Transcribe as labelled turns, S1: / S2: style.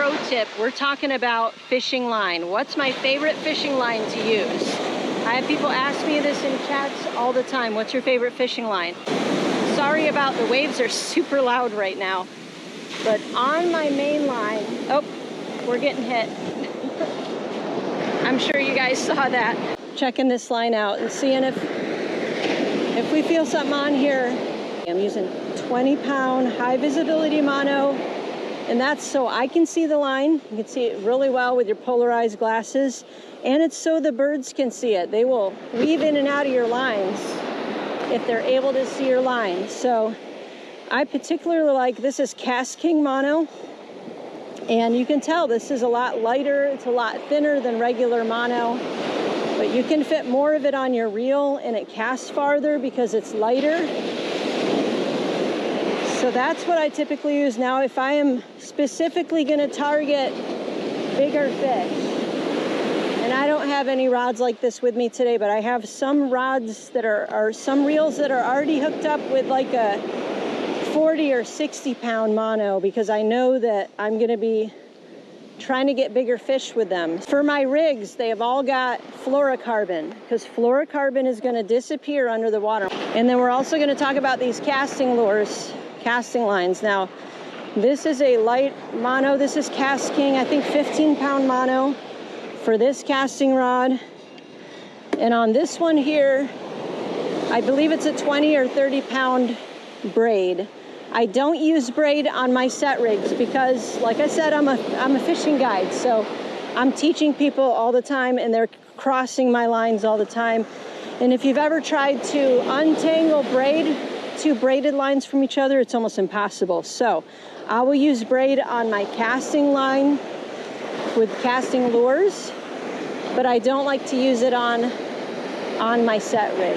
S1: pro tip. We're talking about fishing line. What's my favorite fishing line to use? I have people ask me this in chats all the time. What's your favorite fishing line? Sorry about the waves are super loud right now. But on my main line, oh, we're getting hit. I'm sure you guys saw that. Checking this line out and seeing if we feel something on here. I'm using 20-pound high visibility mono, and that's so I can see the line. You can see it really well with your polarized glasses, and it's so the birds can see it. They will weave in and out of your lines if they're able to see your line. So I particularly like, this is Cast King mono, and you can tell this is a lot lighter, it's a lot thinner than regular mono, but you can fit more of it on your reel and it casts farther because it's lighter. So that's what I typically use. Now, if I am specifically gonna target bigger fish, and I don't have any rods like this with me today, but I have some rods that are some reels that are already hooked up with like a 40 or 60 pound mono, because I know that I'm gonna be trying to get bigger fish with them. For my rigs, they have all got fluorocarbon, because fluorocarbon is gonna disappear under the water. And then we're also gonna talk about these casting lures, casting lines. Now, this is a light mono. This is Cast King, I think 15-pound mono for this casting rod. And on this one here, I believe it's a 20 or 30-pound braid. I don't use braid on my set rigs because, like I said, I'm a fishing guide, so I'm teaching people all the time and they're crossing my lines all the time. And if you've ever tried to untangle two braided lines from each other, it's almost impossible. So I will use braid on my casting line with casting lures, but I don't like to use it on my set rig.